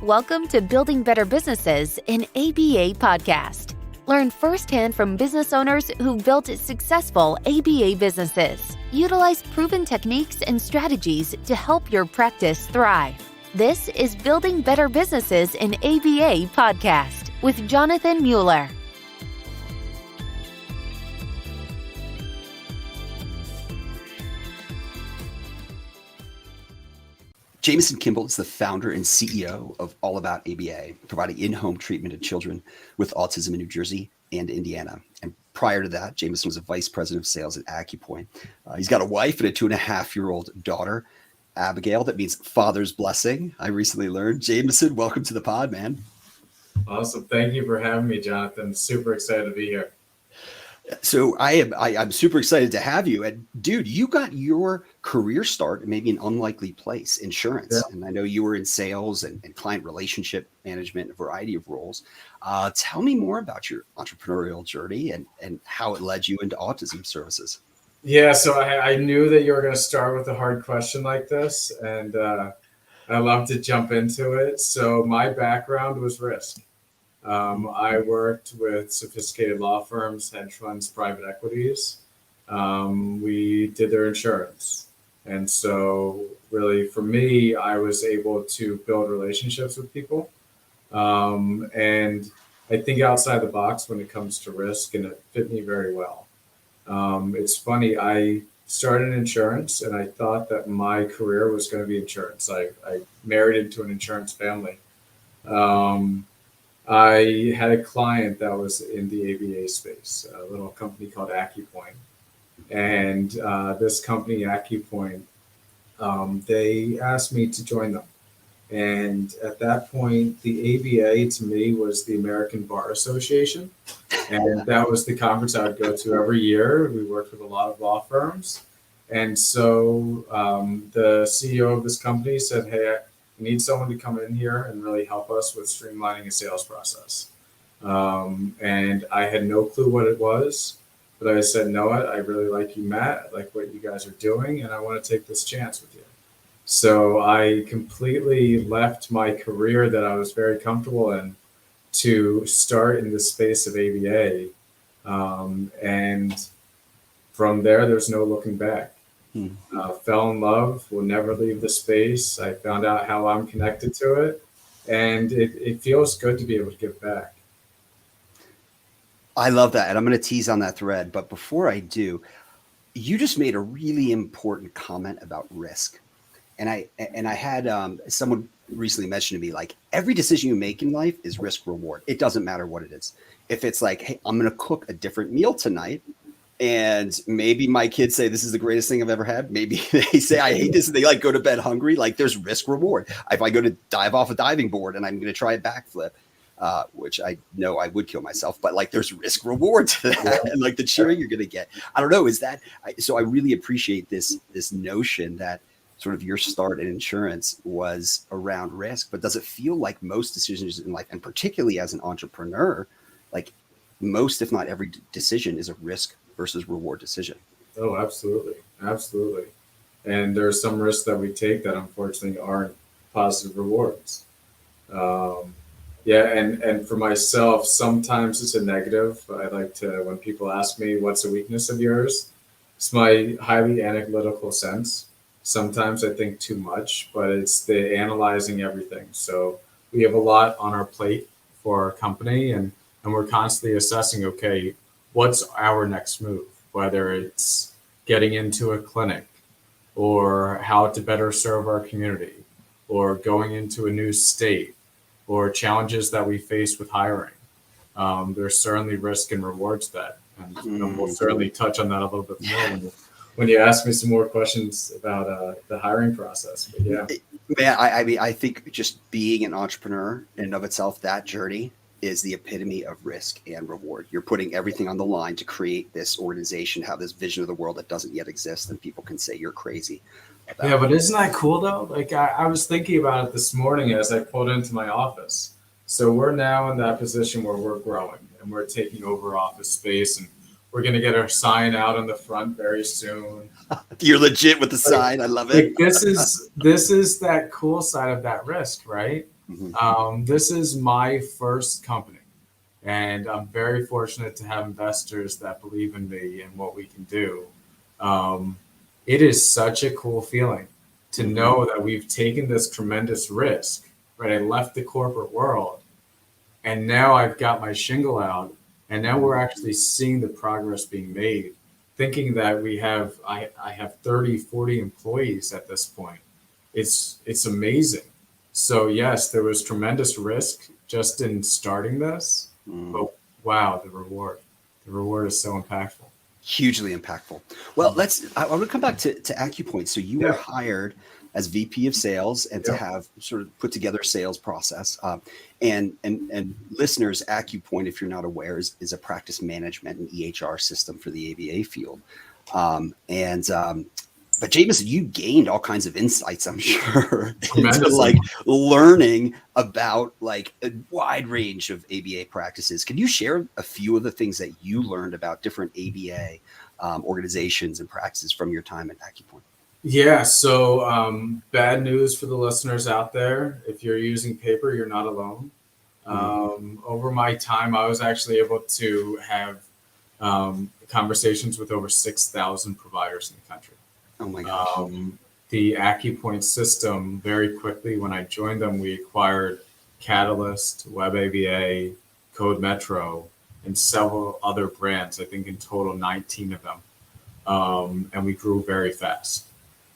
Welcome to Building Better Businesses, an ABA podcast. Learn firsthand from business owners who built successful ABA businesses. Utilize proven techniques and strategies to help your practice thrive. This is Building Better Businesses, an ABA podcast with Jonathan Mueller. Jameson Kimball is the founder and CEO of All About ABA, providing in-home treatment to children with autism in New Jersey and Indiana. And prior to that, Jameson was a vice president of sales at Accupoint. He's got a wife and a 2.5-year-old daughter, Abigail. That means father's blessing, I recently learned. Jameson, welcome to the pod, man. Awesome. Thank you for having me, Jonathan. Super excited to be here. So I'm super excited to have you. And dude, you got your career start in maybe an unlikely place, insurance. Yeah. And I know you were in sales and client relationship management, a variety of roles. Tell me more about your entrepreneurial journey and how it led you into autism services. Yeah, so I knew that you were going to start with a hard question like this, and I love to jump into it. So my background was risk. I worked with sophisticated law firms, hedge funds, private equities. We did their insurance. And so really for me, I was able to build relationships with people. And I think outside the box when it comes to risk, and it fit me very well. It's funny, I started in insurance and I thought that my career was going to be insurance. I married into an insurance family. I had a client that was in the ABA space, a little company called Accupoint. And this company, Accupoint, they asked me to join them. And at that point, the ABA to me was the American Bar Association. And that was the conference I would go to every year. We worked with a lot of law firms. And so the CEO of this company said, hey, we need someone to come in here and really help us with streamlining a sales process. And I had no clue what it was, but I said, no, I really like you, Matt. I like what you guys are doing, and I want to take this chance with you. So I completely left my career that I was very comfortable in to start in the space of ABA. And from there's no looking back. Fell in love, will never leave the space. I found out how I'm connected to it, and it feels good to be able to give back. I love that. And I'm going to tease on that thread. But before I do, you just made a really important comment about risk. And I had someone recently mentioned to me, like, every decision you make in life is risk reward. It doesn't matter what it is. If it's like, hey, I'm going to cook a different meal tonight, and maybe my kids say this is the greatest thing I've ever had. Maybe they say I hate this and they like go to bed hungry. Like, there's risk reward. If I go to dive off a diving board and I'm going to try a backflip, which I know I would kill myself, but like there's risk reward to that. And like the cheering you're going to get. I don't know. Is that so? I really appreciate this notion that sort of your start in insurance was around risk. But does it feel like most decisions in life, and particularly as an entrepreneur, like most, if not every decision is a risk versus reward decision? Oh, absolutely. Absolutely. And there are some risks that we take that unfortunately aren't positive rewards. And for myself, sometimes it's a negative. I like to, when people ask me, what's a weakness of yours? It's my highly analytical sense. Sometimes I think too much, but it's the analyzing everything. So we have a lot on our plate for our company, and we're constantly assessing, okay, what's our next move, whether it's getting into a clinic or how to better serve our community or going into a new state or challenges that we face with hiring. There's certainly risk and rewards that, and we'll certainly touch on that a little bit more when you ask me some more questions about the hiring process. But yeah. Man, I mean, I think just being an entrepreneur in and of itself, that journey is the epitome of risk and reward. You're putting everything on the line to create this organization, have this vision of the world that doesn't yet exist, and people can say you're crazy. Yeah, but isn't that cool though? Like I was thinking about it this morning as I pulled into my office. So we're now in that position where we're growing and we're taking over office space, and we're going to get our sign out on the front very soon. You're legit with the sign. I love it. This is that cool side of that risk, right? This is my first company, and I'm very fortunate to have investors that believe in me and what we can do. It is such a cool feeling to know that we've taken this tremendous risk, right? I left the corporate world, and now I've got my shingle out, and now we're actually seeing the progress being made, thinking that I have 30, 40 employees at this point. It's amazing. So yes, there was tremendous risk just in starting this, but wow, the reward is so impactful. Hugely impactful. Well, I want to come back to Accupoint. So you were hired as VP of sales and to have sort of put together a sales process. And listeners, Accupoint, if you're not aware, is a practice management and EHR system for the ABA field. But Jameson, you gained all kinds of insights, I'm sure, into like learning about like a wide range of ABA practices. Can you share a few of the things that you learned about different ABA organizations and practices from your time at Accupoint? Yeah, so bad news for the listeners out there. If you're using paper, you're not alone. Over my time, I was actually able to have conversations with over 6,000 providers in the country. Oh my gosh. The Accupoint system, very quickly when I joined them, we acquired Catalyst, WebABA, Code Metro, and several other brands, I think in total 19 of them. And we grew very fast.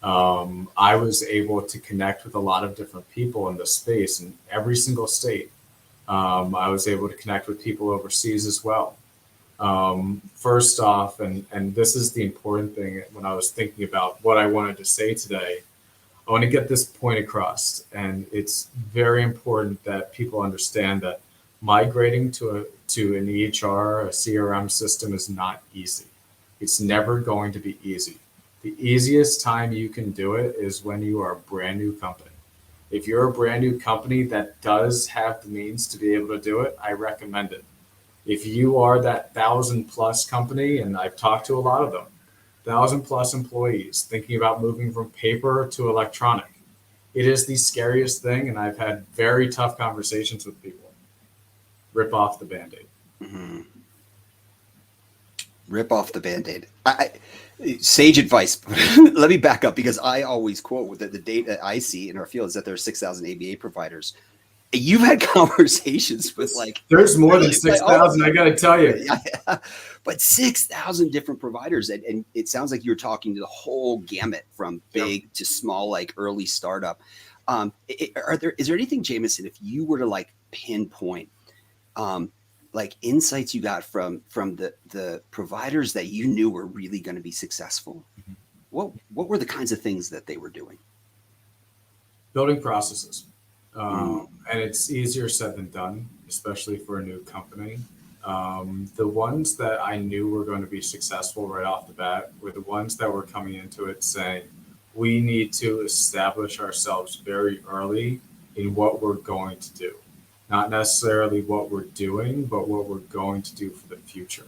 I was able to connect with a lot of different people in the space in every single state. I was able to connect with people overseas as well. First off, and this is the important thing when I was thinking about what I wanted to say today, I want to get this point across. And it's very important that people understand that migrating to an EHR, a CRM system is not easy. It's never going to be easy. The easiest time you can do it is when you are a brand new company. If you're a brand new company that does have the means to be able to do it, I recommend it. If you are that 1,000+ company, and I've talked to a lot of them, 1,000+ employees thinking about moving from paper to electronic, it is the scariest thing. And I've had very tough conversations with people. Rip off the Band-Aid. Rip off the Band-Aid. Sage advice. Let me back up, because I always quote that the data I see in our field is that there are 6,000 ABA providers. You've had conversations with like there's more than 6,000. I got to tell you, but 6,000 different providers, and it sounds like you're talking to the whole gamut from big to small, like early startup. Is there anything, Jameson, if you were to like pinpoint, like insights you got from the providers that you knew were really going to be successful? What were the kinds of things that they were doing? Building processes. And it's easier said than done, especially for a new company. The ones that I knew were going to be successful right off the bat were the ones that were coming into it saying, we need to establish ourselves very early in what we're going to do. Not necessarily what we're doing, but what we're going to do for the future.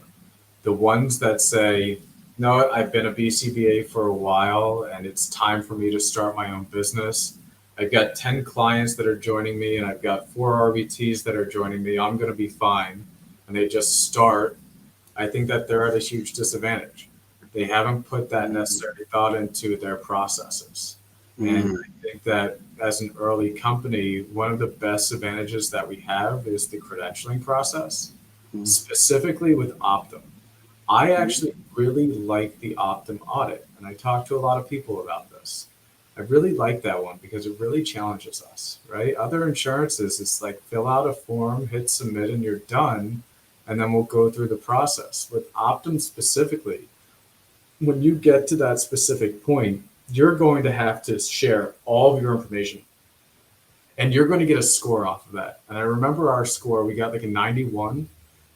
The ones that say, no, I've been a BCBA for a while and it's time for me to start my own business. I've got 10 clients that are joining me and I've got 4 RVTs that are joining me. I'm going to be fine. And they just start. I think that they're at a huge disadvantage. They haven't put that necessary thought into their processes. And I think that as an early company, one of the best advantages that we have is the credentialing process, specifically with Optum. I actually really like the Optum audit. And I talk to a lot of people about this. I really like that one because it really challenges us, right? Other insurances, it's like fill out a form, hit submit, and you're done. And then we'll go through the process. With Optum specifically, when you get to that specific point, you're going to have to share all of your information. And you're going to get a score off of that. And I remember our score, we got like a 91.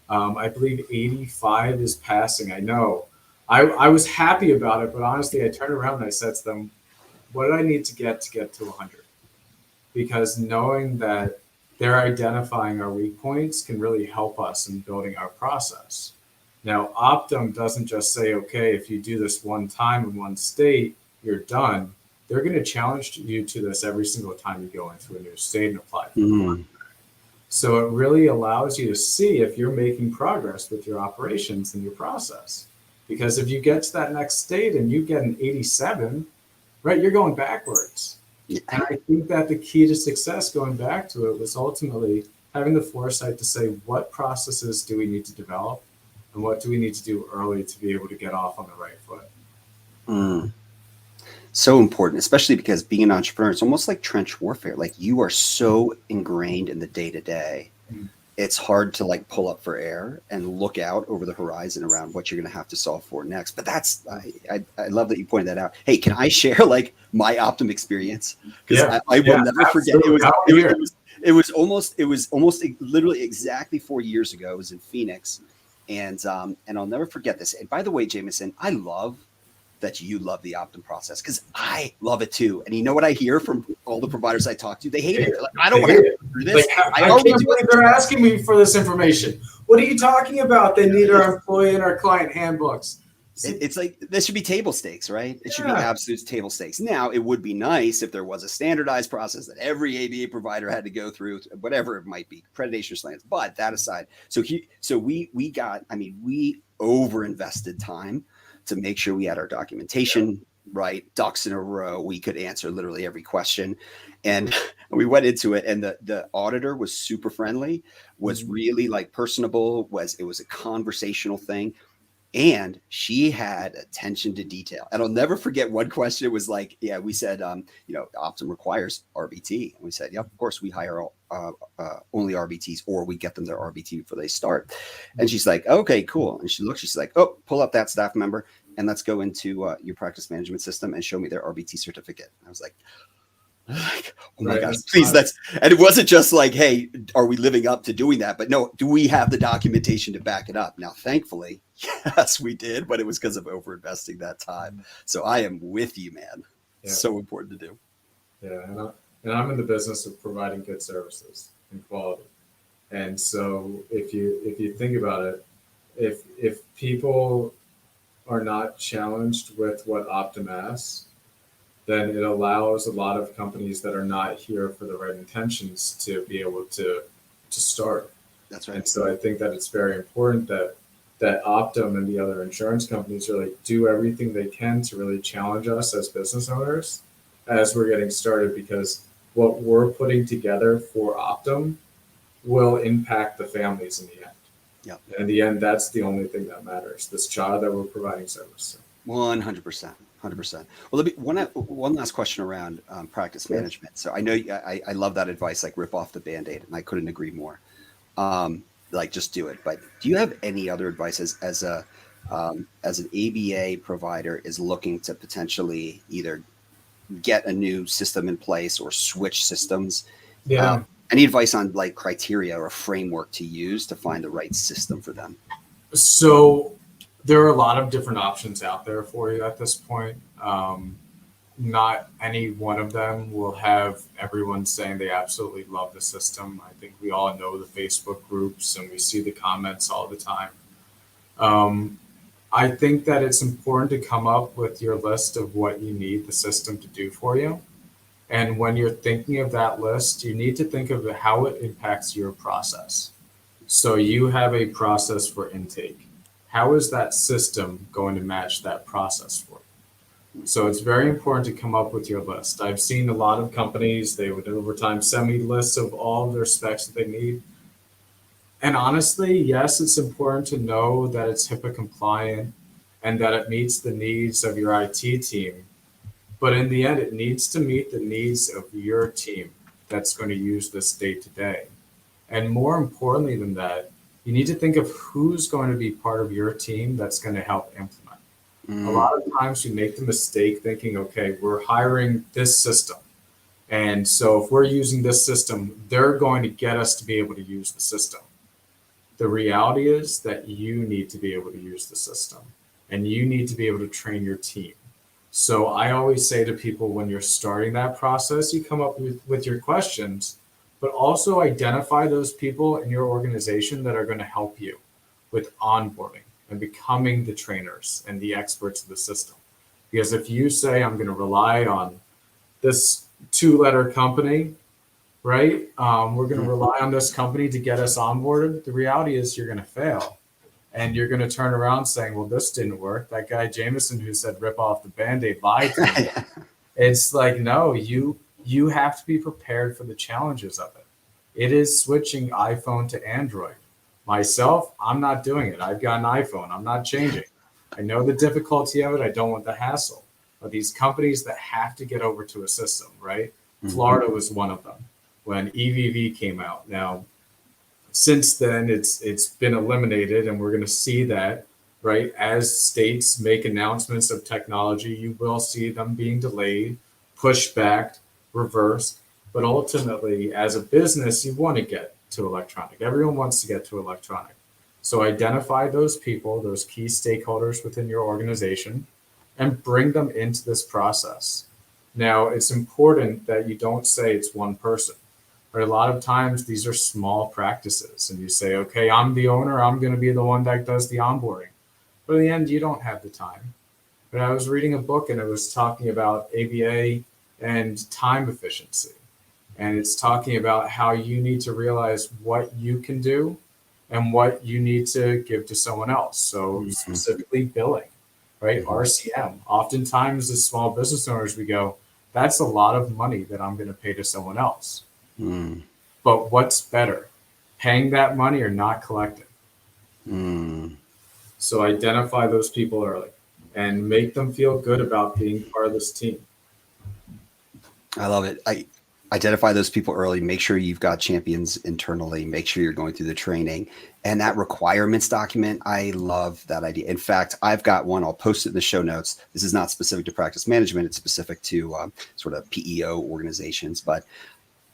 I believe 85 is passing. I know. I was happy about it, but honestly, I turned around and I said to them, what did I need to get to 100? Because knowing that they're identifying our weak points can really help us in building our process. Now, Optum doesn't just say, okay, if you do this one time in one state, you're done. they're going to challenge you to this every single time you go into a new state and apply. So it really allows you to see if you're making progress with your operations and your process. Because if you get to that next state and you get an 87, right, you're going backwards. Yeah. And I think that the key to success, going back to it, was ultimately having the foresight to say, what processes do we need to develop and what do we need to do early to be able to get off on the right foot? So important, especially because being an entrepreneur, it's almost like trench warfare. Like, you are so ingrained in the day to day. It's hard to like pull up for air and look out over the horizon around what you're going to have to solve for next. But that's, I love that you pointed that out. Hey, can I share like my Optum experience? Because I will never forget. It was almost literally exactly 4 years ago. It was in Phoenix, and I'll never forget this. And by the way, Jameson, I love that you love the Optum process, because I love it too. And you know what I hear from all the providers I talk to? They hate it. Like, I don't want to go through this. I can't believe they're asking me for this information. What are you talking about? They need our employee and our client handbooks. It's like, this should be table stakes, right? It should be absolute table stakes. Now, it would be nice if there was a standardized process that every ABA provider had to go through, whatever it might be, accreditation slants. But that aside, we over-invested time to make sure we had our documentation right, ducks in a row. We could answer literally every question. And we went into it, and the auditor was super friendly, was really like personable, it was a conversational thing. And she had attention to detail. And I'll never forget one question. It was like, we said, Optum requires RBT. And we said, of course, we hire only RBTs, or we get them their RBT before they start. And she's like, okay, cool. And she looks, she's like, oh, pull up that staff member and let's go into your practice management system and show me their RBT certificate. And I was like, oh my gosh, please, and it wasn't just like, hey, are we living up to doing that? But no, do we have the documentation to back it up? Now, thankfully, yes, we did, but it was because of over-investing that time. So I am with you, man. Yeah. So important to do. Yeah, and I'm in the business of providing good services and quality. And so if you think about it, if people are not challenged with what Optum asks, then it allows a lot of companies that are not here for the right intentions to be able to start. That's right. And so I think that it's very important that Optum and the other insurance companies really do everything they can to really challenge us as business owners as we're getting started, because what we're putting together for Optum will impact the families in the end. Yeah. And in the end, that's the only thing that matters, this child that we're providing service to. 100%. 100%. Well, one last question around practice management. So I know I love that advice, like rip off the Band-Aid, and I couldn't agree more. Like, just do it. But do you have any other advice as an ABA provider is looking to potentially either get a new system in place or switch systems? Yeah. Any advice on like criteria or a framework to use to find the right system for them? So there are a lot of different options out there for you at this point. Not any one of them will have everyone saying they absolutely love the system. I think we all know the Facebook groups and we see the comments all the time. I think that it's important to come up with your list of what you need the system to do for you. And when you're thinking of that list, you need to think of how it impacts your process. So you have a process for intake. How is that system going to match that process for you? So it's very important to come up with your list. I've seen a lot of companies, they would over time send me lists of all of their specs that they need. And honestly, yes, it's important to know that it's HIPAA compliant and that it meets the needs of your IT team. But in the end, it needs to meet the needs of your team that's going to use this day to day. And more importantly than that, you need to think of who's going to be part of your team that's going to help implement. A lot of times we make the mistake thinking, okay, we're hiring this system. And so if we're using this system, they're going to get us to be able to use the system. The reality is that you need to be able to use the system and you need to be able to train your team. So I always say to people, when you're starting that process, you come up with your questions, but also identify those people in your organization that are going to help you with onboarding and becoming the trainers and the experts of the system. Because if you say, I'm going to rely on this 2-letter company, right? We're going to rely on this company to get us onboarded. The reality is you're going to fail. And you're going to turn around saying, well, this didn't work. That guy, Jameson, who said rip off the Band-Aid, lied to me. It's like, no, you have to be prepared for the challenges of it. It is switching iPhone to Android. Myself, I'm not doing it. I've got an iPhone. I'm not changing. I know the difficulty of it. I don't want the hassle. But these companies that have to get over to a system, right? Florida was one of them when EVV came out. Now, since then, it's been eliminated, and we're going to see that, right? As states make announcements of technology, you will see them being delayed, pushed back, reversed. But ultimately, as a business, you want to get to electronic. Everyone wants to get to electronic. So identify those people, those key stakeholders within your organization, and bring them into this process. Now, it's important that you don't say it's one person. But a lot of times these are small practices and you say, okay, I'm the owner. I'm going to be the one that does the onboarding. But in the end, you don't have the time. But I was reading a book and it was talking about ABA and time efficiency. And it's talking about how you need to realize what you can do and what you need to give to someone else. So specifically billing, right? RCM. Oftentimes as small business owners, we go, that's a lot of money that I'm going to pay to someone else. But what's better, paying that money or not collecting? So identify those people early and make them feel good about being part of this team. I love it. I identify those people early, make sure you've got champions internally, make sure you're going through the training and that requirements document. I love that idea. In fact, I've got one, I'll post it in the show notes. This is not specific to practice management. It's specific to sort of PEO organizations, but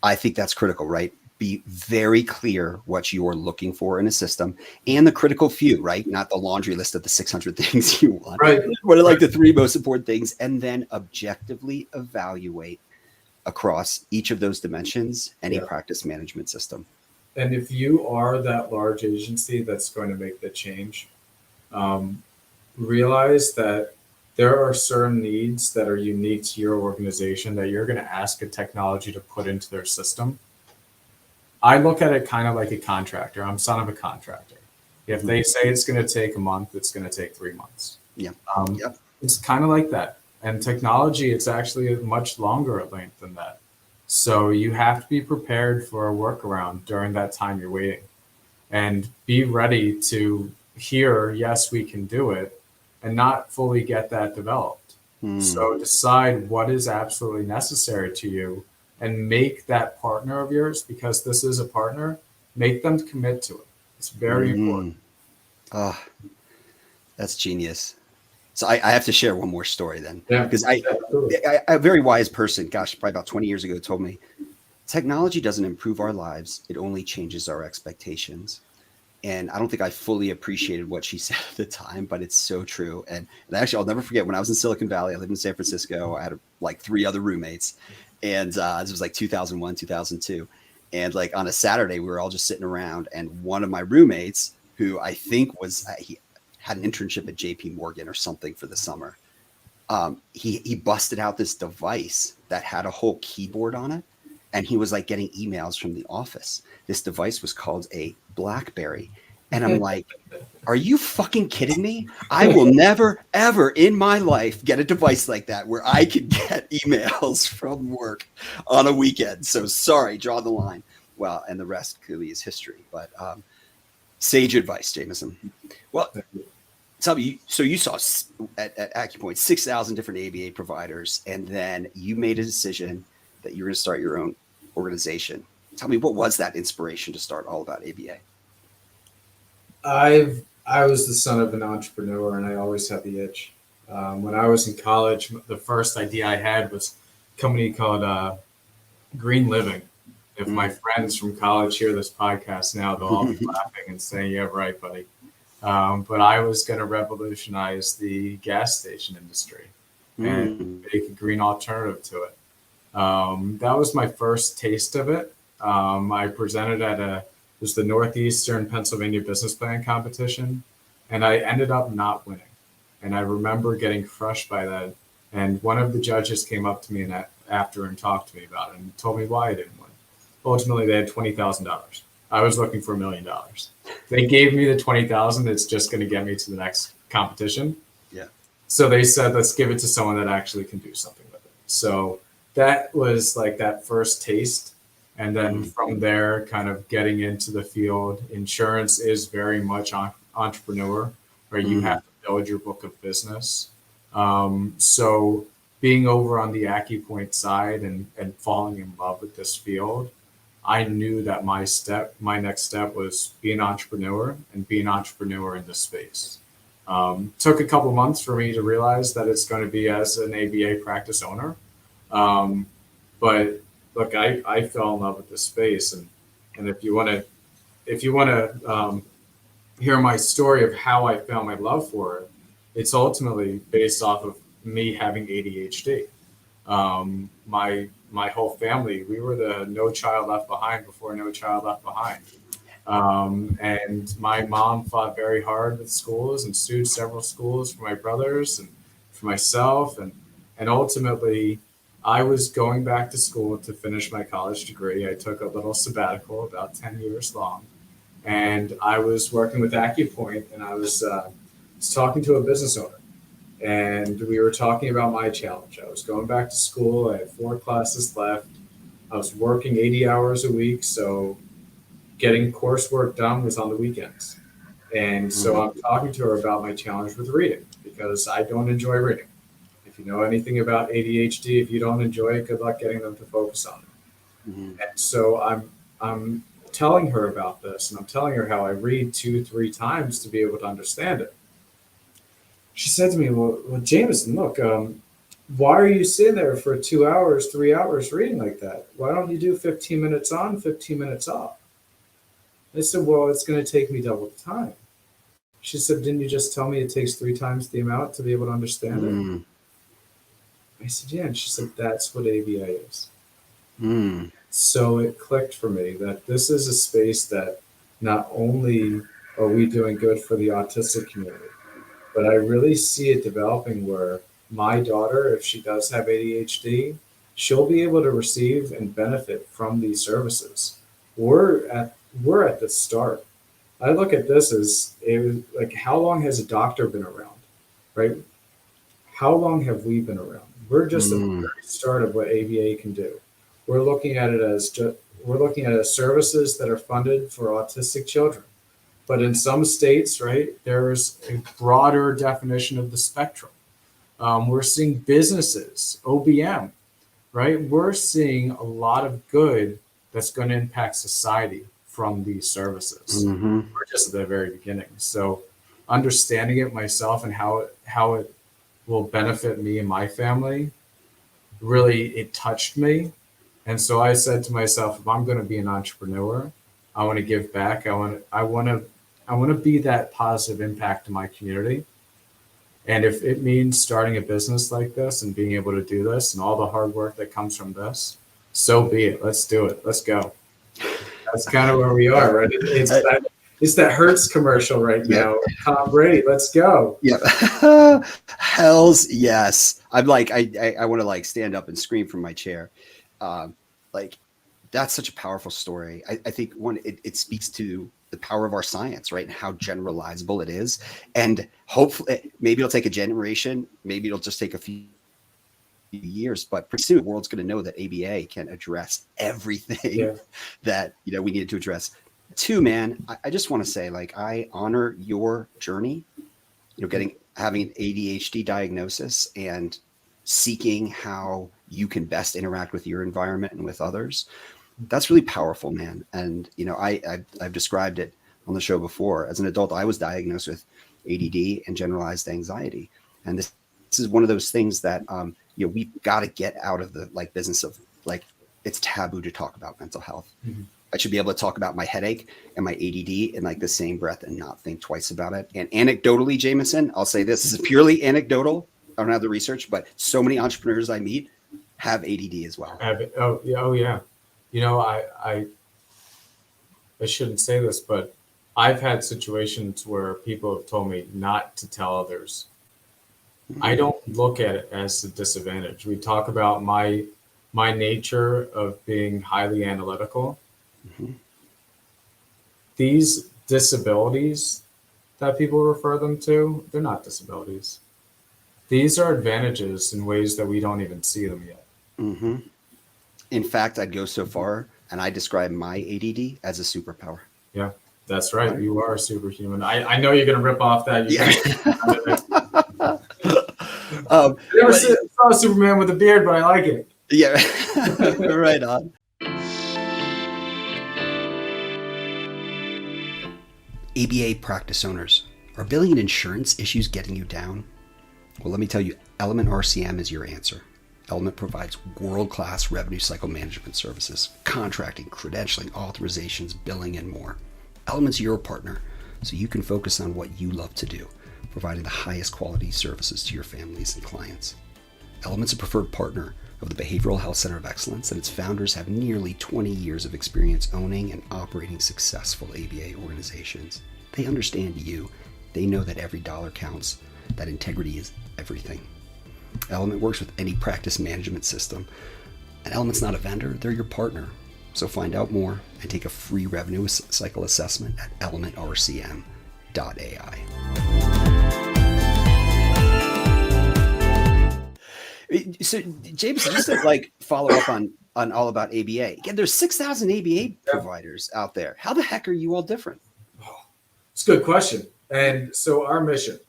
I think that's critical, right? Be very clear what you're looking for in a system and the critical few, right? Not the laundry list of the 600 things you want. Right. What are like the 3 most important things? And then objectively evaluate across each of those dimensions, any practice management system. And if you are that large agency that's going to make the change, realize that there are certain needs that are unique to your organization that you're going to ask a technology to put into their system. I look at it kind of like a contractor. I'm son of a contractor. If they say it's going to take a month, it's going to take 3 months. It's kind of like that. And technology, it's actually a much longer length than that. So you have to be prepared for a workaround during that time you're waiting. And be ready to hear, yes, we can do it, and not fully get that developed. So decide what is absolutely necessary to you and make that partner of yours, because this is a partner, make them commit to it. It's very important. Oh, that's genius. So I have to share one more story then, because a very wise person, gosh, probably about 20 years ago, told me, technology doesn't improve our lives. It only changes our expectations. And I don't think I fully appreciated what she said at the time, but it's so true. And actually, I'll never forget when I was in Silicon Valley, I lived in San Francisco. I had like 3 other roommates. And this was like 2001, 2002. And like on a Saturday, we were all just sitting around. And one of my roommates, who I think was, he had an internship at JP Morgan or something for the summer. He busted out this device that had a whole keyboard on it. And he was like getting emails from the office. This device was called a BlackBerry. And I'm like, are you fucking kidding me? I will never, ever in my life get a device like that where I could get emails from work on a weekend. So sorry, draw the line. Well, and the rest clearly is history. But sage advice, Jameson. Well, tell me, so you saw at Accupoint 6,000 different ABA providers, and then you made a decision that you were going to start your own organization. Tell me, what was that inspiration to start All About ABA? I was the son of an entrepreneur, and I always had the itch. When I was in college, the first idea I had was a company called Green Living. If my friends from college hear this podcast now, they'll all be laughing and saying, "Yeah, right, buddy." But I was going to revolutionize the gas station industry and make a green alternative to it. That was my first taste of it. I presented at it was the Northeastern Pennsylvania Business Plan competition, and I ended up not winning. And I remember getting crushed by that. And one of the judges came up to me and after and talked to me about it and told me why I didn't win. Ultimately, they had $20,000. I was looking for $1 million. They gave me the 20,000. It's just going to get me to the next competition. Yeah. So they said, let's give it to someone that actually can do something with it. So that was like that first taste. And then from there, kind of getting into the field. Insurance is very much entrepreneur, where you have to build your book of business. So being over on the Accupoint side and falling in love with this field, I knew that my next step was be an entrepreneur and be an entrepreneur in this space. Took a couple months for me to realize that it's going to be as an ABA practice owner. But look, I fell in love with this space, and if you want to hear my story of how I found my love for it, it's ultimately based off of me having ADHD. My whole family, we were the No Child Left Behind before No Child Left Behind. And my mom fought very hard with schools and sued several schools for my brothers and for myself. And ultimately, I was going back to school to finish my college degree. I took a little sabbatical, about 10 years long. And I was working with Accupoint, and I was talking to a business owner. And we were talking about my challenge. I was going back to school. I had 4 classes left. I was working 80 hours a week. So getting coursework done was on the weekends. And so I'm talking to her about my challenge with reading, because I don't enjoy reading. If you know anything about ADHD, if you don't enjoy it, good luck getting them to focus on it. And so I'm telling her about this, and I'm telling her how I read 2-3 times to be able to understand it. She said to me, well, Jameson, look, why are you sitting there for 2 hours, 3 hours reading like that? Why don't you do 15 minutes on, 15 minutes off? I said, well, it's going to take me double the time. She said, didn't you just tell me it takes 3 times the amount to be able to understand it? I said, yeah. And she said, that's what ABA is. So it clicked for me that this is a space that not only are we doing good for the autistic community, but I really see it developing where my daughter, if she does have ADHD, she'll be able to receive and benefit from these services. We're at the start. I look at this as like, how long has a doctor been around, right? How long have we been around? We're just at the very start of what ABA can do. We're looking at it as services that are funded for autistic children. But in some states, right, there's a broader definition of the spectrum. We're seeing businesses, OBM, right? We're seeing a lot of good that's going to impact society from these services. We're just at the very beginning. So understanding it myself and how it will benefit me and my family, really, it touched me. And so I said to myself, if I'm going to be an entrepreneur, I want to give back. I want to be that positive impact to my community. And if it means starting a business like this and being able to do this and all the hard work that comes from this, so be it. Let's do it. Let's go. That's kind of where we are, right? It's that Hertz commercial right now. Tom Brady, let's go. Yeah. Hells yes. I'm like, I want to like stand up and scream from my chair. Like, that's such a powerful story. I think it speaks to the power of our science, right? And how generalizable it is. And hopefully maybe it'll take a generation, maybe it'll just take a few years, but pretty soon the world's going to know that ABA can address everything that, we needed to address. Too, man, I just want to say, like, I honor your journey, having an ADHD diagnosis and seeking how you can best interact with your environment and with others. That's really powerful, man. And, I've described it on the show before. As an adult, I was diagnosed with ADD and generalized anxiety. And this is one of those things that, we've got to get out of the business of it's taboo to talk about mental health. I should be able to talk about my headache and my ADD in the same breath and not think twice about it. And anecdotally, Jameson, I'll say this is purely anecdotal. I don't have the research, but so many entrepreneurs I meet have ADD as well. Oh yeah. I shouldn't say this, but I've had situations where people have told me not to tell others. I don't look at it as a disadvantage. We talk about my my nature of being highly analytical, these disabilities that people refer them to, they're not disabilities. These are advantages in ways that we don't even see them yet. In fact, I'd go so far and I describe my ADD as a superpower. Yeah, that's right. You are a superhuman. I know you're going to rip off that. I never saw a Superman with a beard, but I like it. Yeah, right on. ABA practice owners, are billing and insurance issues getting you down? Well, let me tell you, Element RCM is your answer. Element provides world-class revenue cycle management services, contracting, credentialing, authorizations, billing, and more. Element's your partner, so you can focus on what you love to do, providing the highest quality services to your families and clients. Element's a preferred partner of the Behavioral Health Center of Excellence, and its founders have nearly 20 years of experience owning and operating successful ABA organizations. They understand you. They know that every dollar counts, that integrity is everything. Element works with any practice management system. And Element's not a vendor, they're your partner. So find out more and take a free revenue cycle assessment at elementrcm.ai. So Jameson, just to follow up on all about ABA. Again, there's 6,000 ABA providers out there. How the heck are you all different? It's a good question. And so our mission,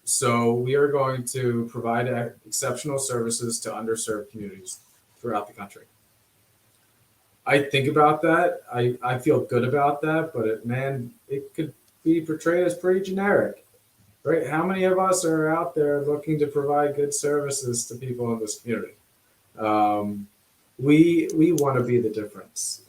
so we are going to provide exceptional services to underserved communities throughout the country. I think about that. I feel good about that, but it could be portrayed as pretty generic, right? How many of us are out there looking to provide good services to people in this community? We want to be the difference.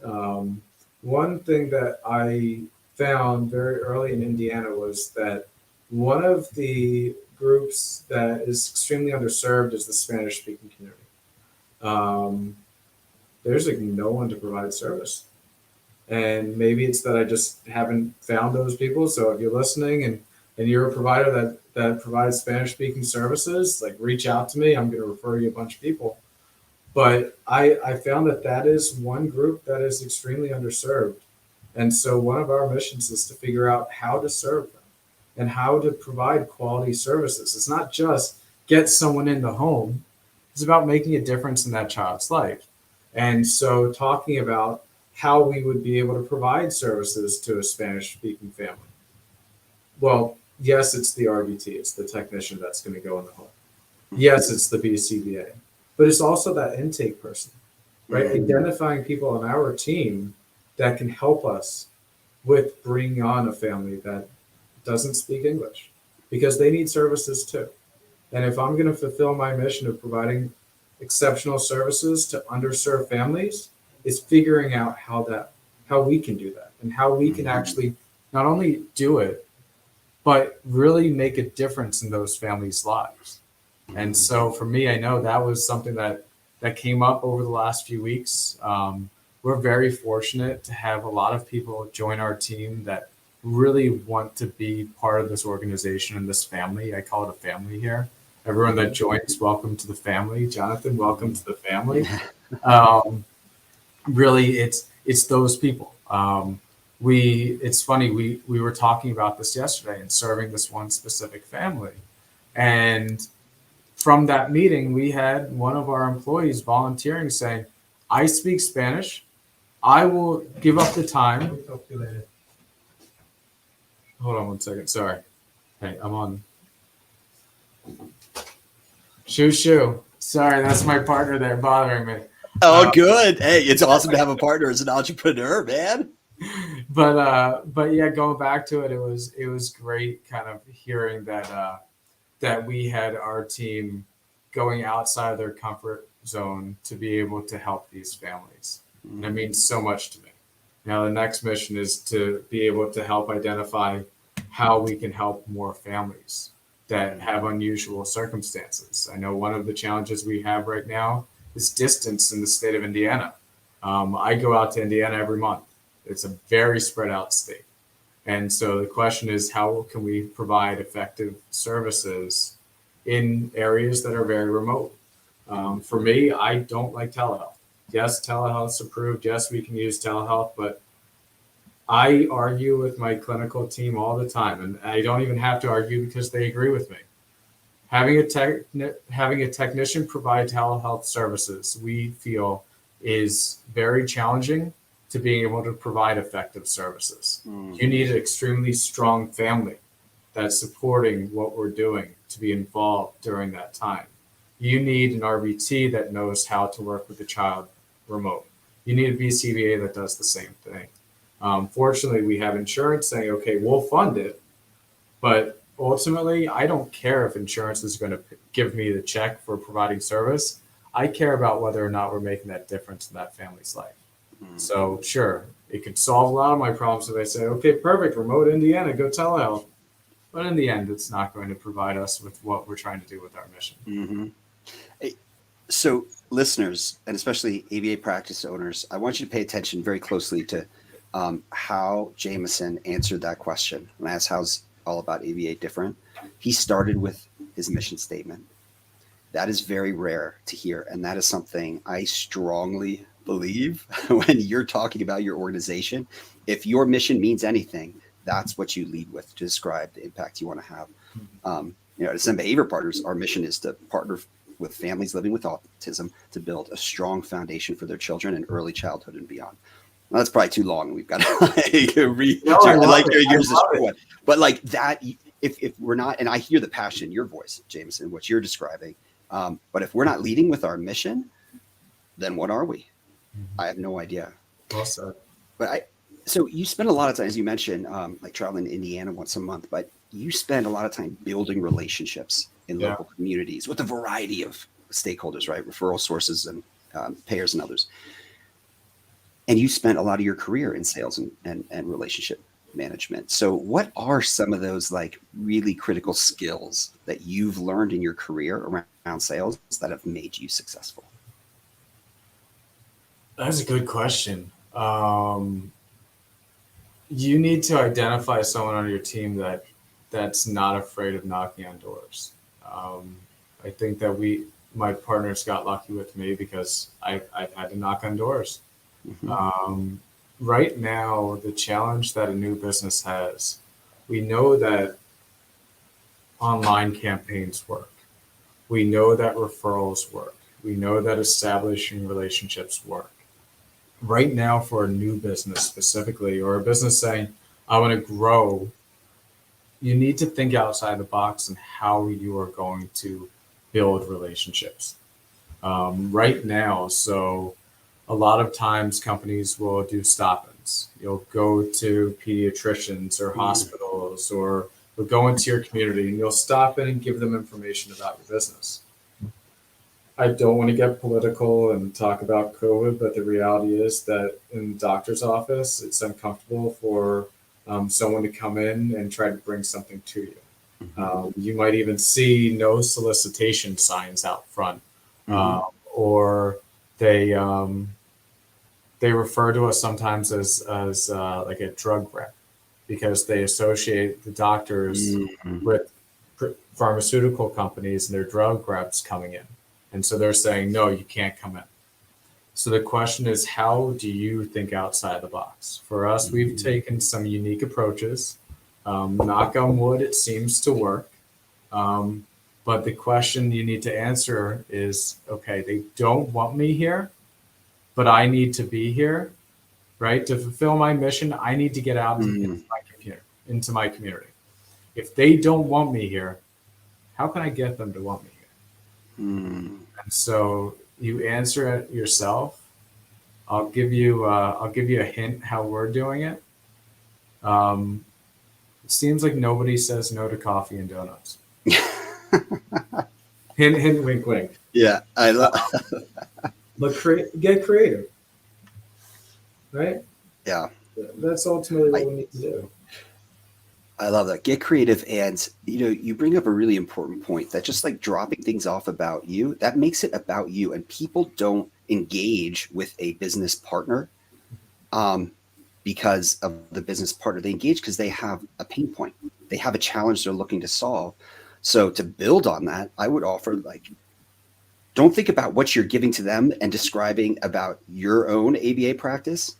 One thing that I found very early in Indiana was that one of the groups that is extremely underserved is the Spanish-speaking community. There's no one to provide service. And maybe it's that I just haven't found those people. So if you're listening and you're a provider that provides Spanish-speaking services, reach out to me. I'm going to refer you a bunch of people. But I found that is one group that is extremely underserved. And so one of our missions is to figure out how to serve them and how to provide quality services. It's not just get someone in the home. It's about making a difference in that child's life. And so talking about how we would be able to provide services to a Spanish-speaking family. Well, yes, it's the RVT. It's the technician that's going to go in the home. Yes, it's the BCBA. But it's also that intake person, right? Mm-hmm. Identifying people on our team that can help us with bringing on a family that doesn't speak English, because they need services too. And if I'm going to fulfill my mission of providing exceptional services to underserved families, is figuring out how we can do that and how we can actually not only do it, but really make a difference in those families' lives. And so for me, I know that was something that came up over the last few weeks. We're very fortunate to have a lot of people join our team that really want to be part of this organization and this family. I call it a family here. Everyone that joins, welcome to the family. Jonathan, welcome to the family. Really, it's those people. It's funny, we were talking about this yesterday and serving this one specific family. And from that meeting, we had one of our employees volunteering saying, I speak Spanish. I will give up the time. Talk to you later. Hold on one second. Sorry. Hey, I'm on. Shoo. Sorry, that's my partner there bothering me. Oh, good. Hey, it's awesome to have a partner as an entrepreneur, man. But yeah, going back to it, it was great kind of hearing that we had our team going outside their comfort zone to be able to help these families. And it means so much to me. Now, the next mission is to be able to help identify how we can help more families that have unusual circumstances. I know one of the challenges we have right now is distance in the state of Indiana. I go out to Indiana every month. It's a very spread out state. And so the question is, how can we provide effective services in areas that are very remote? For me, I don't like telehealth. Yes, telehealth's approved. Yes, we can use telehealth, but I argue with my clinical team all the time, and I don't even have to argue because they agree with me. Having a technician provide telehealth services, we feel, is very challenging to being able to provide effective services. You need an extremely strong family that's supporting what we're doing to be involved during that time. You need an RBT that knows how to work with the child remote. You need a BCBA that does the same thing. Fortunately, we have insurance saying, okay, we'll fund it, but ultimately, I don't care if insurance is going to give me the check for providing service. I care about whether or not we're making that difference in that family's life. So sure, it could solve a lot of my problems if I say, okay, perfect, remote Indiana, go telehealth. But in the end, it's not going to provide us with what we're trying to do with our mission. So listeners, and especially ABA practice owners, I want you to pay attention very closely to how Jameson answered that question. When I asked how's all about ABA different, he started with his mission statement. That is very rare to hear. And that is something I strongly believe when you're talking about your organization. If your mission means anything, that's what you lead with to describe the impact you want to have. At Ascend Behavior Partners, our mission is to partner with families living with autism to build a strong foundation for their children in early childhood and beyond. Well, that's probably too long. We've got to read. No, I like yours is short one. But like that, if we're not, and I hear the passion in your voice, Jameson, what you're describing. But if we're not leading with our mission, then what are we? I have no idea. Well said. So you spend a lot of time, as you mentioned, like traveling to Indiana once a month, but you spend a lot of time building relationships in local communities with a variety of stakeholders, right? Referral sources and payers and others. And you spent a lot of your career in sales and relationship management. So what are some of those like really critical skills that you've learned in your career around sales that have made you successful? That's a good question. You need to identify someone on your team that's not afraid of knocking on doors. I think that my partners got lucky with me because I've had to knock on doors. Right now, the challenge that a new business has, we know that online campaigns work. We know that referrals work. We know that establishing relationships work. Right now, for a new business specifically, or a business saying, I want to grow, you need to think outside the box and how you are going to build relationships. Right now, so a lot of times companies will do stop-ins. You'll go to pediatricians or hospitals, or you'll go into your community and you'll stop in and give them information about your business. I don't want to get political and talk about COVID, but the reality is that in the doctor's office, it's uncomfortable for someone to come in and try to bring something to you. You might even see no solicitation signs out front, or they refer to us sometimes as like a drug rep because they associate the doctors with pharmaceutical companies and their drug reps coming in. And so they're saying, no, you can't come in. So the question is, how do you think outside the box? For us, we've taken some unique approaches. Knock on wood, it seems to work. But the question you need to answer is, okay, they don't want me here, but I need to be here, right? To fulfill my mission, I need to get out into my community. If they don't want me here, how can I get them to want me here? And so you answer it yourself. I'll give you a hint how we're doing it. It seems like nobody says no to coffee and donuts. Hint, hint, wink, wink. Yeah, I love. Get creative, right? Yeah, that's ultimately what we need to do. I love that. Get creative. And, you bring up a really important point that just like dropping things off about you, that makes it about you. And people don't engage with a business partner because of the business partner. They engage because they have a pain point. They have a challenge they're looking to solve. So to build on that, I would offer don't think about what you're giving to them and describing about your own ABA practice.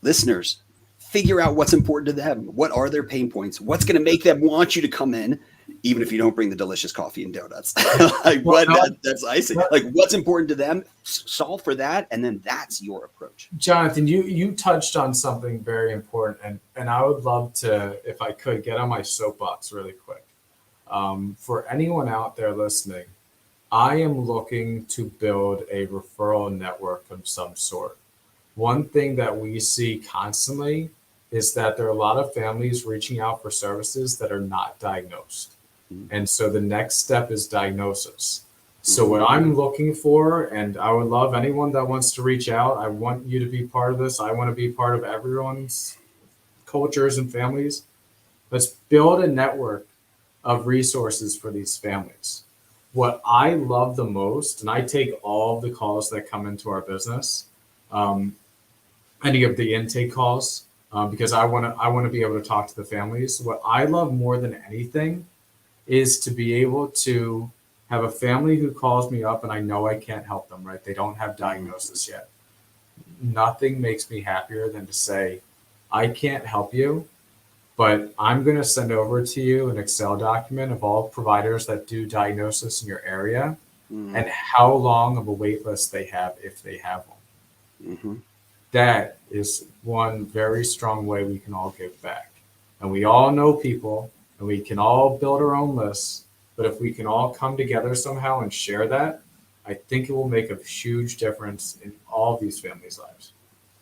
Listeners, figure out what's important to them. What are their pain points? What's going to make them want you to come in, even if you don't bring the delicious coffee and donuts? That's icing. Like, what's important to them? Solve for that, and then that's your approach. Jonathan, you touched on something very important, and I would love to, if I could, get on my soapbox really quick. For anyone out there listening, I am looking to build a referral network of some sort. One thing that we see constantly is that there are a lot of families reaching out for services that are not diagnosed. And so the next step is diagnosis. So what I'm looking for, and I would love anyone that wants to reach out, I want you to be part of this. I want to be part of everyone's cultures and families. Let's build a network of resources for these families. What I love the most, and I take all of the calls that come into our business, any of the intake calls, because I want to be able to talk to the families. What I love more than anything is to be able to have a family who calls me up and I know I can't help them, right? They don't have diagnosis yet. Nothing makes me happier than to say, I can't help you, but I'm going to send over to you an Excel document of all providers that do diagnosis in your area and how long of a wait list they have if they have one. That is one very strong way we can all give back. And we all know people and we can all build our own lists. But if we can all come together somehow and share that, I think it will make a huge difference in all of these families' lives.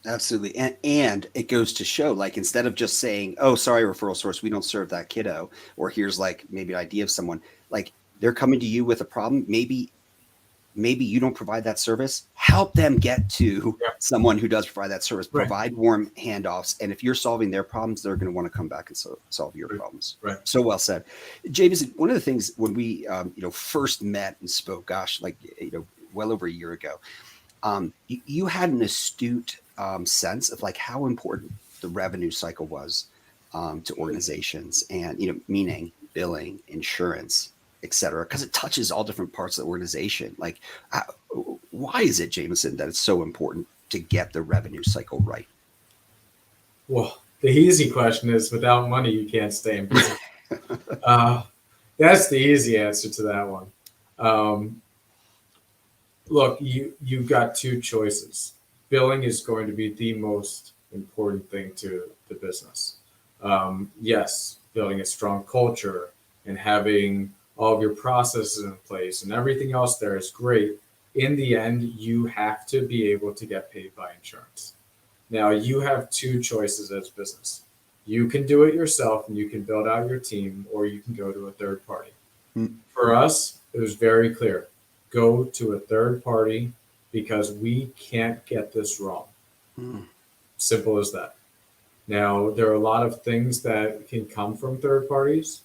Absolutely. And it goes to show, like, instead of just saying, oh, sorry, referral source, we don't serve that kiddo, or here's like maybe an idea of someone, like they're coming to you with a problem. Maybe you don't provide that service. Help them get to someone who does provide that service. Provide warm handoffs. And if you're solving their problems, they're going to want to come back and solve your problems. Right. So well said. Jameson, one of the things when we first met and spoke, well over a year ago, you had an astute sense of like how important the revenue cycle was to organizations, and meaning billing, insurance, et cetera, because it touches all different parts of the organization. Like, why is it, Jameson, that it's so important to get the revenue cycle right? Well, the easy question is, without money, you can't stay in business. That's the easy answer to that one. Look, you've got two choices. Billing is going to be the most important thing to the business. Yes, building a strong culture and having all of your processes in place and everything else there is great. In the end, you have to be able to get paid by insurance. Now, you have two choices as business. You can do it yourself and you can build out your team, or you can go to a third party. For us, it was very clear. Go to a third party because we can't get this wrong. Simple as that. Now, there are a lot of things that can come from third parties.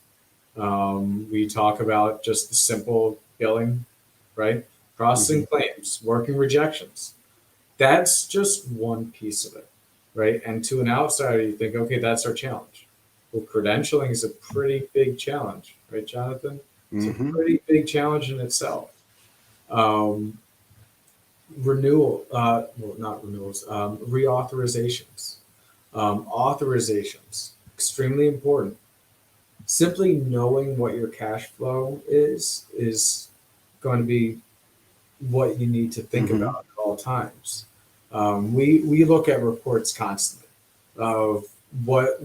We talk about just the simple billing, right? Processing claims, working rejections. That's just one piece of it, right? And to an outsider, you think, okay, that's our challenge. Well, credentialing is a pretty big challenge, right, Jonathan? It's a pretty big challenge in itself. Reauthorizations. Authorizations, extremely important. Simply knowing what your cash flow is going to be what you need to think about at all times. We look at reports constantly of what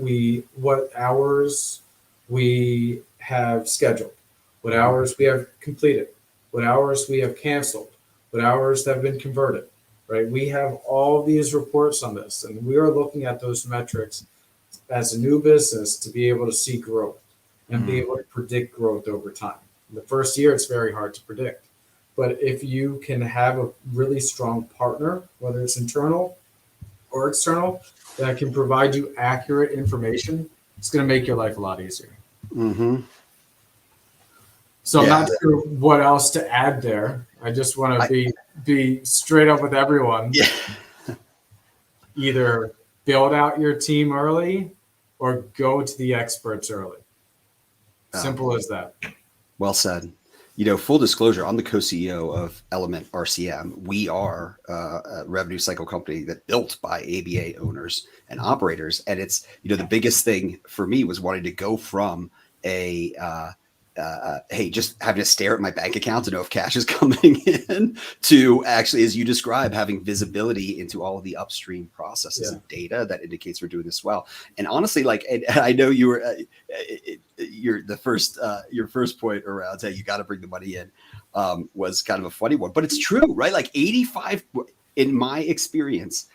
hours we have scheduled, what hours we have completed, what hours we have canceled, what hours have been converted, right? We have all these reports on this, and we are looking at those metrics as a new business to be able to see growth and be able to predict growth over time. In the first year, it's very hard to predict. But if you can have a really strong partner, whether it's internal or external, that can provide you accurate information, it's going to make your life a lot easier. So I'm not sure what else to add there. I just want to be straight up with everyone. Either build out your team early or go to the experts early. Simple as that. Well said. full disclosure, I'm the co-CEO of Element RCM. We are a revenue cycle company that built by ABA owners and operators. And it's, the biggest thing for me was wanting to go from hey, just having to stare at my bank account to know if cash is coming in to actually, as you describe, having visibility into all of the upstream processes and data that indicates we're doing this well. And honestly, and I know you were, your first point around, hey, you got to bring the money in, was kind of a funny one, but it's true, right? Like 85, in my experience,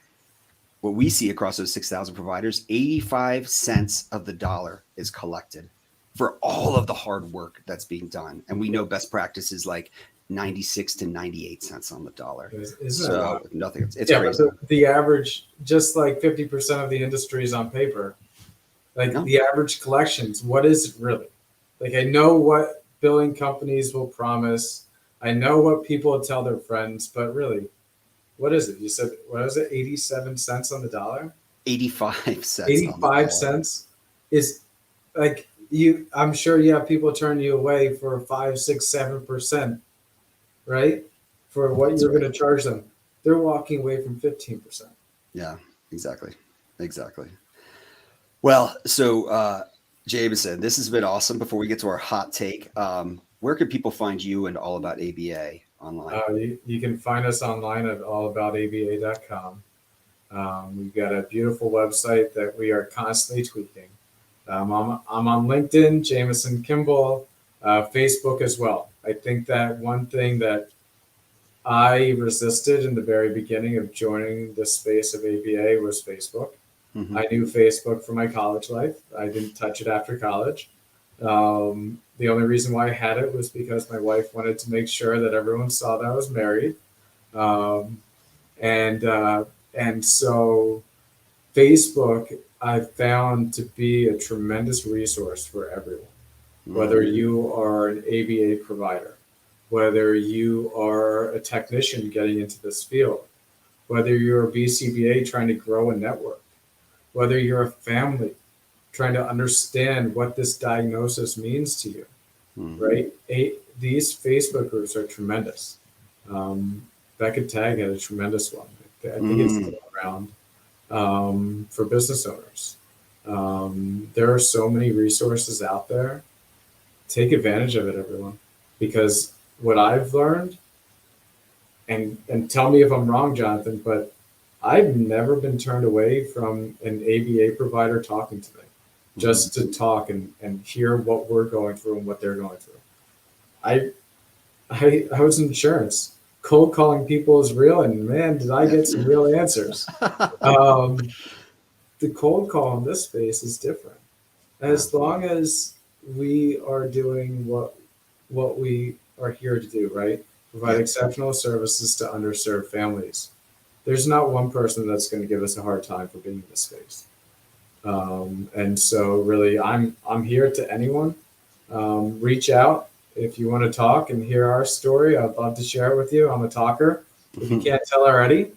what we see across those 6,000 providers, 85 cents of the dollar is collected for all of the hard work that's being done. And we know best practice is like 96 to 98 cents on the dollar. So nothing, it's crazy. The average, just like 50% of the industry is on paper, the average collections, what is it really? Like, I know what billing companies will promise. I know what people tell their friends, but really, what is it? You said, what was it? 87 cents on the dollar? 85 cents. 85 cents is like, I'm sure you have people turn you away for 5, 6, 7%, right? For what you're going to charge them. They're walking away from 15%. Yeah, exactly. Well, so Jameson, this has been awesome. Before we get to our hot take, where can people find you and All About ABA online? You can find us online at allaboutaba.com. We've got a beautiful website that we are constantly tweaking. I'm on LinkedIn, Jameson Kimball, Facebook as well. I think that one thing that I resisted in the very beginning of joining the space of ABA was Facebook. Mm-hmm. I knew Facebook from my college life. I didn't touch it after college. The only reason why I had it was because my wife wanted to make sure that everyone saw that I was married. And so Facebook, I found to be a tremendous resource for everyone, whether you are an ABA provider, whether you are a technician getting into this field, whether you're a BCBA trying to grow a network, whether you're a family trying to understand what this diagnosis means to you, right? These Facebook groups are tremendous. Beckett Tag had a tremendous one. I think it's still around. For business owners. There are so many resources out there. Take advantage of it, everyone, because what I've learned, and tell me if I'm wrong, Jonathan, but I've never been turned away from an ABA provider talking to me just to talk and hear what we're going through and what they're going through. I was in insurance. Cold calling people is real, and man, did I get some real answers. The cold call in this space is different. As long as we are doing what we are here to do, right? Provide exceptional services to underserved families. There's not one person that's going to give us a hard time for being in this space. And so really, I'm here to anyone. Reach out. If you want to talk and hear our story, I'd love to share it with you. I'm a talker, if you can't tell already.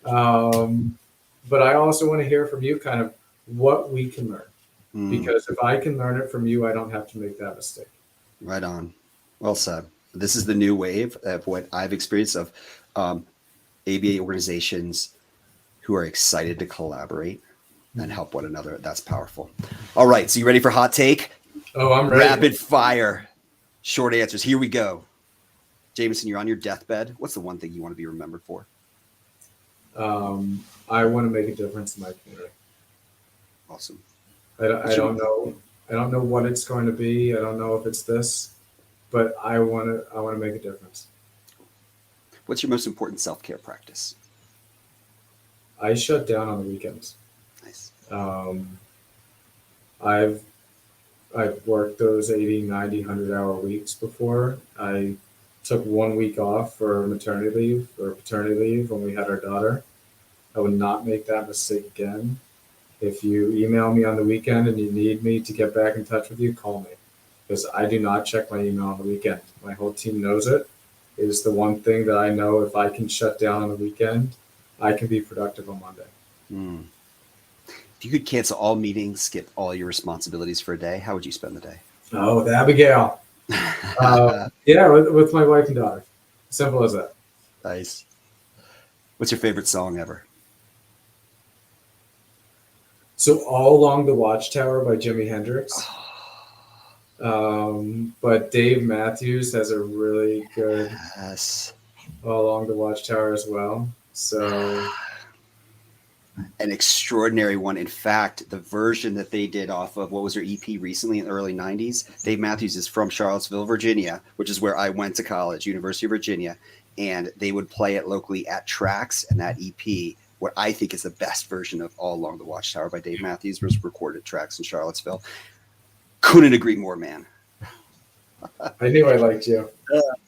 But I also want to hear from you kind of what we can learn. Because if I can learn it from you, I don't have to make that mistake. Right on. Well said. This is the new wave of what I've experienced of ABA organizations who are excited to collaborate and help one another. That's powerful. All right. So you ready for hot take? Oh, I'm ready. Rapid fire. Short answers. Here we go. Jameson, you're on your deathbed. What's the one thing you want to be remembered for? I want to make a difference in my community. Awesome. I don't know. I don't know what it's going to be. I don't know if it's this, but I want to make a difference. What's your most important self-care practice? I shut down on the weekends. Nice. I've worked those 80, 90, 100-hour weeks before. I took 1 week off for maternity leave or paternity leave when we had our daughter. I would not make that mistake again. If you email me on the weekend and you need me to get back in touch with you, call me, because I do not check my email on the weekend. My whole team knows it. It is the one thing that I know if I can shut down on the weekend, I can be productive on Monday. If you could cancel all meetings, skip all your responsibilities for a day, how would you spend the day? Oh, the Abigail. Yeah, with my wife and daughter. Simple as that. Nice. What's your favorite song ever? So All Along the Watchtower by Jimi Hendrix. But Dave Matthews has a really good Yes. All Along the Watchtower as well. So An extraordinary one. In fact, the version that they did off of what was their EP recently in the early 90s, Dave Matthews is from Charlottesville, Virginia, which is where I went to college, University of Virginia. And they would play it locally at Tracks, and that EP, what I think is the best version of All Along the Watchtower by Dave Matthews, was recorded at Tracks in Charlottesville. Couldn't agree more, man. I knew I liked you.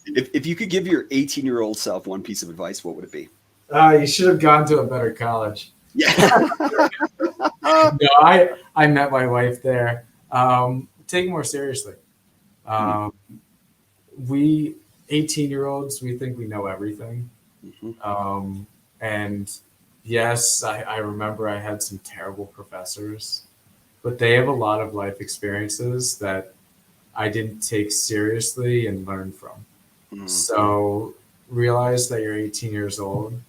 If you could give your 18-year-old self one piece of advice, what would it be? You should have gone to a better college. Yeah. No, I met my wife there. Take it more seriously. We 18-year-olds, we think we know everything. And yes, I remember I had some terrible professors, but they have a lot of life experiences that I didn't take seriously and learn from. So realize that you're 18 years old.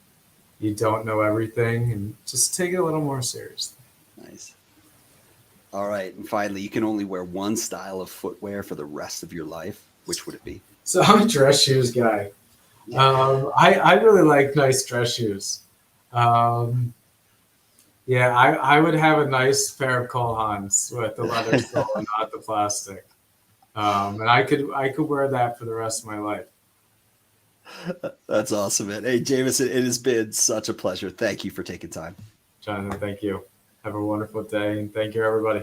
You don't know everything, and just take it a little more seriously. Nice. All right. And finally, you can only wear one style of footwear for the rest of your life. Which would it be? So I'm a dress shoes guy. I really like nice dress shoes. I would have a nice pair of Cole Haans with the leather sole and not the plastic. And I could wear that for the rest of my life. That's awesome, man. Hey, Jameson, it has been such a pleasure. Thank you for taking time. Jonathan, thank you. Have a wonderful day, and thank you, everybody.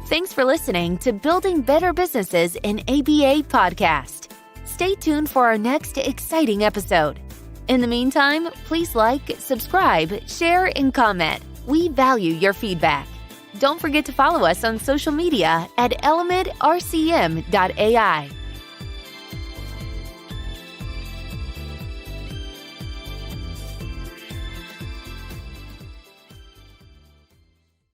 Thanks for listening to Building Better Businesses in ABA podcast. Stay tuned for our next exciting episode. In the meantime, please like, subscribe, share, and comment. We value your feedback. Don't forget to follow us on social media at elementrcm.ai.